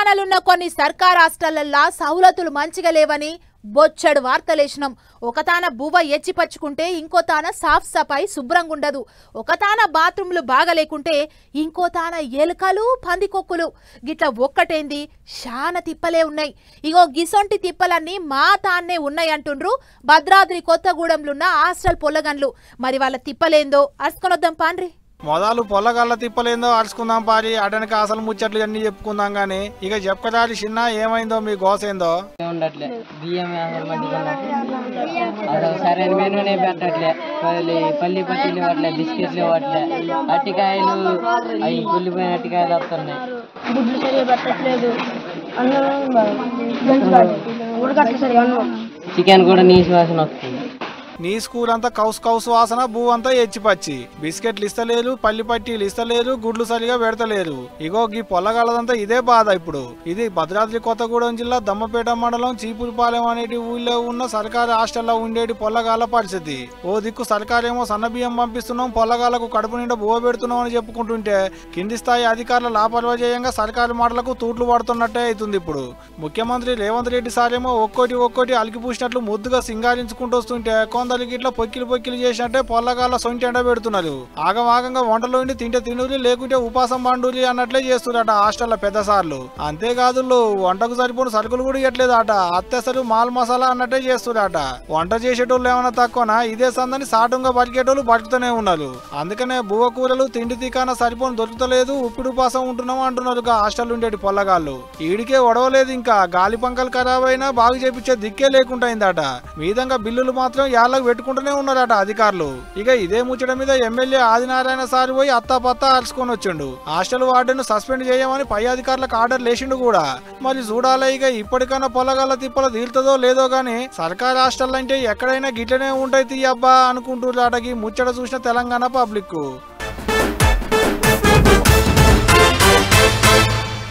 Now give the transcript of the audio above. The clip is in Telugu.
తెలంగాణలోన్న కొన్ని సర్కార్ హాస్టళ్లల్లో సౌలతులు మంచిగా లేవని బొచ్చడు వార్తలేసినాం. ఒకతాన బువ్వ ఎచ్చిపచ్చుకుంటే ఇంకోతాన సాఫ్ సఫాయి శుభ్రంగా ఉండదు. ఒకతాన బాత్రూమ్లు బాగా లేకుంటే ఇంకోతాన ఎలుకలు పందికొక్కులు గిట్ల ఒక్కటేంది శాన తిప్పలే ఉన్నాయి. ఇగో గిసొంటి తిప్పలన్నీ మా తాన్నే ఉన్నాయి అంటుండ్రు భద్రాద్రి కొత్తగూడెంలున్న హాస్టల్ పొల్లగన్లు. మరి వాళ్ళ తిప్పలేందో అరుచుకొనొద్దాం పాండ్రి. మొదలు పొల్లగల్ల తిప్పలేందో అరుచుకుందాం పారి. అటనికి అసలు ముచ్చట్లు అన్ని చెప్పుకుందాం గానీ ఇక చెప్పదారి చిన్న ఏమైందో మీ గోసేందో. ఉండట్లే బియ్యం సరైన మెనూనే పెట్టట్లే, పల్లి పట్టీలు ఇవ్వట్లే, బిస్కెట్లు ఇవ్వట్లే, అట్టికాయలు అవి కుళ్ళిపోయిన అట్టికాయలు వస్తున్నాయి, గుడ్లు సరిగా పెట్టట్లేదు, చికెన్ కూడా నీసు వాసన వస్తుంది. నీ స్కూల్ అంతా కౌస్ కౌస్ వాసన, భూ అంతా ఎచ్చిపచ్చి. బిస్కెట్లు ఇస్తలేరు, పల్లి పట్టీలు ఇస్తలేరు, గుడ్లు సరిగా పెడతలేరు. ఇగో గీ పొల్లగాళ్ళదంతా ఇదే బాధ. ఇప్పుడు ఇది భద్రాద్రి కొత్తగూడెం జిల్లా దమ్మపేట మండలం చీపురుపాలెం అనేటి ఊళ్ళో ఉన్న సర్కారు హాస్టల్లో ఉండేటి పొల్లగాళ్ళ పరిస్థితి. ఓ దిక్కు సర్కారేమో సన్నబియ్యం పంపిస్తున్నాం, పొల్లగాళ్లకు కడుపు నిండా బువ్వ పెడుతున్నాం అని చెప్పుకుంటుంటే కింది స్థాయి అధికారుల లాపర్వాజేయంగా సర్కారు మాటలకు తూట్లు పడుతున్నట్టే అవుతుంది. ఇప్పుడు ముఖ్యమంత్రి రేవంత్ రెడ్డి సారేమో ఒక్కోటి అలికిపూసినట్లు ముద్దుగా సింగారించుకుంటూ వస్తుంటే కొందరికి ఇట్లా పొక్కిలు చేసినట్టే పొల్లగాళ్ళ సొంటి ఎండ పెడుతున్నారు. ఆగంగా వంటలో ఉండి తింటే తినురి, లేకుంటే ఉపాసం పండురి అన్నట్లే చేస్తున్నారట హాస్టల్ల పెద్ద సార్లు. అంతేకాదు వంటకు సరిపోయిన సరుకులు కూడా ఇవ్వట్లేదట, అత్తెసరు మాల్ మసాలా అన్నట్టే చేస్తున్నారట. వంట చేసేటోళ్ళు ఏమైనా తక్కువనా, ఇదే సందని సాటుంగా బతికేటోళ్ళు బతుకుతూనే ఉన్నారు. అందుకనే బువ్వ కూరలు తిండి తికాన సరిపోని దొరుకుతలేదు, ఉప్పిడి ఉపాసం ఉంటున్నాం అంటున్నారు హాస్టల్ ఉండేటి పొల్లగాళ్ళు. ఈడికే ఒడవలేదు, ఇంకా గాలి పంకలు ఖరాబ్ అయినా బాగు చేపించే దిక్కే లేకుండా అయిందట. మీదంగా బిల్లులు మాత్రం పెట్టుకుంటూనే ఉన్నారట అధికారులు. ఇక ఇదే ముచ్చట మీద ఎమ్మెల్యే ఆదినారాయణ సార్ పోయి అత్తాపత్తా అరుచుకొని వచ్చిండు. హాస్టల్ వార్డెన్ సస్పెండ్ చేయమని పై అధికారులకు ఆర్డర్ లేచిండు కూడా. మరి చూడాలి ఇక ఇప్పటికైనా పొల్లగాళ్ళ తిప్పలు తీరుతుందో లేదో గానీ సర్కార్ హాస్టల్ అంటే ఎక్కడైనా గిట్లనే ఉంటాయి తీయబ్బా అనుకుంటున్నారటకి ముచ్చట చూసిన తెలంగాణ పబ్లిక్.